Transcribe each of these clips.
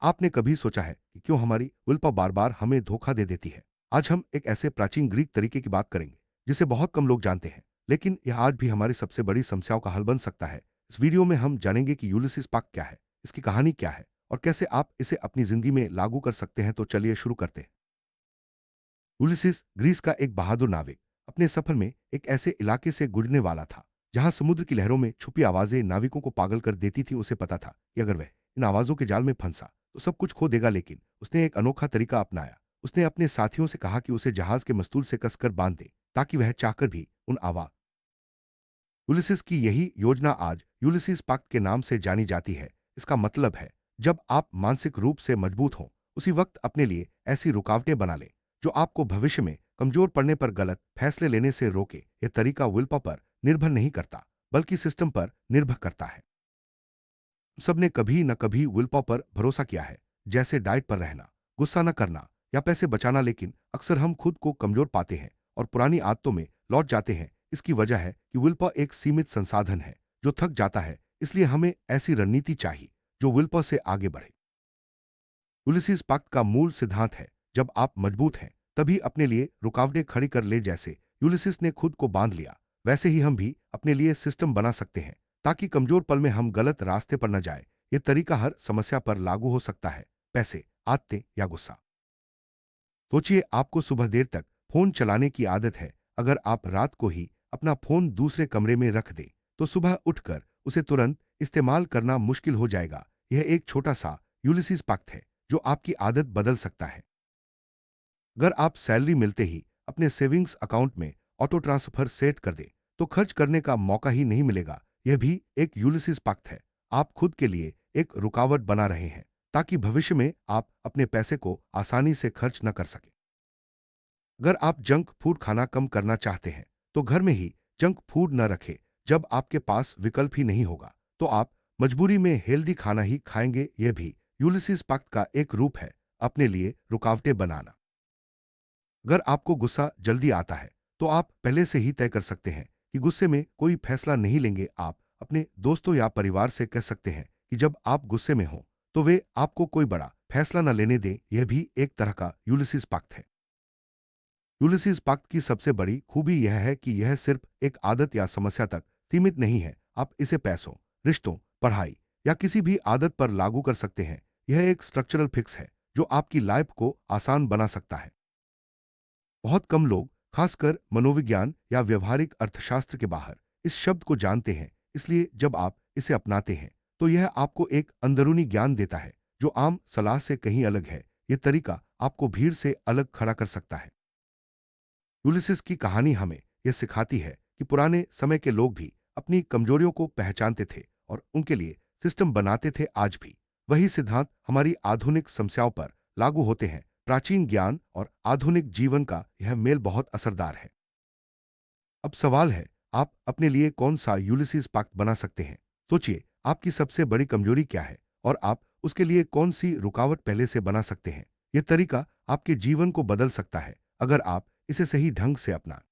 आपने कभी सोचा है कि क्यों हमारी विल बार बार हमें धोखा दे देती है? आज हम एक ऐसे प्राचीन ग्रीक तरीके की बात करेंगे जिसे बहुत कम लोग जानते हैं, लेकिन यह आज भी हमारी सबसे बड़ी समस्याओं का हल बन सकता है। इस वीडियो में हम जानेंगे कि यूलिसिस पाक क्या है, इसकी कहानी क्या है और कैसे आप इसे अपनी जिंदगी में लागू कर सकते हैं। तो चलिए शुरू करते हैं। यूलिसिस ग्रीस का एक बहादुर नाविक अपने सफर में एक ऐसे इलाके से गुजरने वाला था जहां समुद्र की लहरों में छुपी आवाजें नाविकों को पागल कर देती थी। उसे पता था कि अगर वह इन आवाजों के जाल में फंसा तो सब कुछ खो देगा, लेकिन उसने एक अनोखा तरीका अपनाया। उसने अपने साथियों से कहा कि उसे जहाज के मस्तूल से कसकर बांध दे ताकि वह चाहकर भी उन आवाज यूलिसिस की यही योजना आज यूलिसिस पक्ट के नाम से जानी जाती है। इसका मतलब है, जब आप मानसिक रूप से मजबूत हों उसी वक्त अपने लिए ऐसी रुकावटें बना लें जो आपको भविष्य में कमजोर पड़ने पर गलत फैसले लेने से रोके। यह तरीका विलपा पर निर्भर नहीं करता, बल्कि सिस्टम पर निर्भर करता है। सबने कभी न कभी विलपा पर भरोसा किया है, जैसे डाइट पर रहना, गुस्सा न करना या पैसे बचाना, लेकिन अक्सर हम खुद को कमजोर पाते हैं और पुरानी आदतों में लौट जाते हैं। इसकी वजह है कि विलपा एक सीमित संसाधन है जो थक जाता है, इसलिए हमें ऐसी रणनीति चाहिए जो विलपा से आगे बढ़े। यूलिसिस पक्ट का मूल सिद्धांत है, जब आप मजबूत हैं तभी अपने लिए रुकावटें खड़ी कर ले। जैसे यूलिसिस ने खुद को बांध लिया, वैसे ही हम भी अपने लिए सिस्टम बना सकते हैं ताकि कमजोर पल में हम गलत रास्ते पर न जाए। यह तरीका हर समस्या पर लागू हो सकता है, पैसे, आदतें या गुस्सा। सोचिए, आपको सुबह देर तक फोन चलाने की आदत है। अगर आप रात को ही अपना फोन दूसरे कमरे में रख दे तो सुबह उठकर उसे तुरंत इस्तेमाल करना मुश्किल हो जाएगा। यह एक छोटा सा यूलिसिस पक्ट है जो आपकी आदत बदल सकता है। अगर आप सैलरी मिलते ही अपने सेविंग्स अकाउंट में ऑटो ट्रांसफर सेट कर दे तो खर्च करने का मौका ही नहीं मिलेगा। यह भी एक यूलिसिस पक्ट है। आप खुद के लिए एक रुकावट बना रहे हैं ताकि भविष्य में आप अपने पैसे को आसानी से खर्च न कर सके। अगर आप जंक फूड खाना कम करना चाहते हैं तो घर में ही जंक फूड न रखें। जब आपके पास विकल्प ही नहीं होगा तो आप मजबूरी में हेल्दी खाना ही खाएंगे। यह भी यूलिसिस पक्ट का एक रूप है, अपने लिए रुकावटें बनाना। अगर आपको गुस्सा जल्दी आता है तो आप पहले से ही तय कर सकते हैं कि गुस्से में कोई फैसला नहीं लेंगे। आप अपने दोस्तों या परिवार से कह सकते हैं कि जब आप गुस्से में हों तो वे आपको कोई बड़ा फैसला न लेने दें। यह भी एक तरह का यूलिसिस पक्ट है। यूलिसिस पक्ट की सबसे बड़ी खूबी यह है कि यह सिर्फ एक आदत या समस्या तक सीमित नहीं है। आप इसे पैसों, रिश्तों, पढ़ाई या किसी भी आदत पर लागू कर सकते हैं। यह एक स्ट्रक्चरल फिक्स है जो आपकी लाइफ को आसान बना सकता है। बहुत कम लोग, खासकर मनोविज्ञान या व्यवहारिक अर्थशास्त्र के बाहर, इस शब्द को जानते हैं। इसलिए जब आप इसे अपनाते हैं तो यह आपको एक अंदरूनी ज्ञान देता है जो आम सलाह से कहीं अलग है। यह तरीका आपको भीड़ से अलग खड़ा कर सकता है। यूलिसिस की कहानी हमें यह सिखाती है कि पुराने समय के लोग भी अपनी कमजोरियों को पहचानते थे और उनके लिए सिस्टम बनाते थे। आज भी वही सिद्धांत हमारी आधुनिक समस्याओं पर लागू होते हैं। प्राचीन ज्ञान और आधुनिक जीवन का यह मेल बहुत असरदार है। अब सवाल है, आप अपने लिए कौन सा यूलिसिस पक्ट बना सकते हैं? सोचिए, आपकी सबसे बड़ी कमजोरी क्या है और आप उसके लिए कौन सी रुकावट पहले से बना सकते हैं। यह तरीका आपके जीवन को बदल सकता है अगर आप इसे सही ढंग से अपना।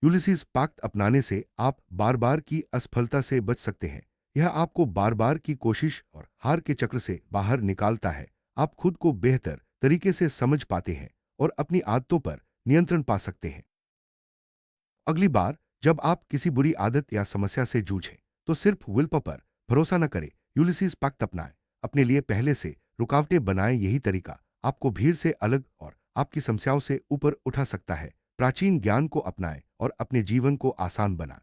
यूलिसिस पक्ट अपनाने से आप बार बार की असफलता से बच सकते हैं। यह आपको बार बार की कोशिश और हार के चक्र से बाहर निकालता है। आप खुद को बेहतर तरीके से समझ पाते हैं और अपनी आदतों पर नियंत्रण पा सकते हैं। अगली बार जब आप किसी बुरी आदत या समस्या से जूझें तो सिर्फ विल पर भरोसा न करें, यूलिसिस पक्ट अपनाएं। अपने लिए पहले से रुकावटें बनाएं। यही तरीका आपको भीड़ से अलग और आपकी समस्याओं से ऊपर उठा सकता है। प्राचीन ज्ञान को अपनाएं और अपने जीवन को आसान बनाएं।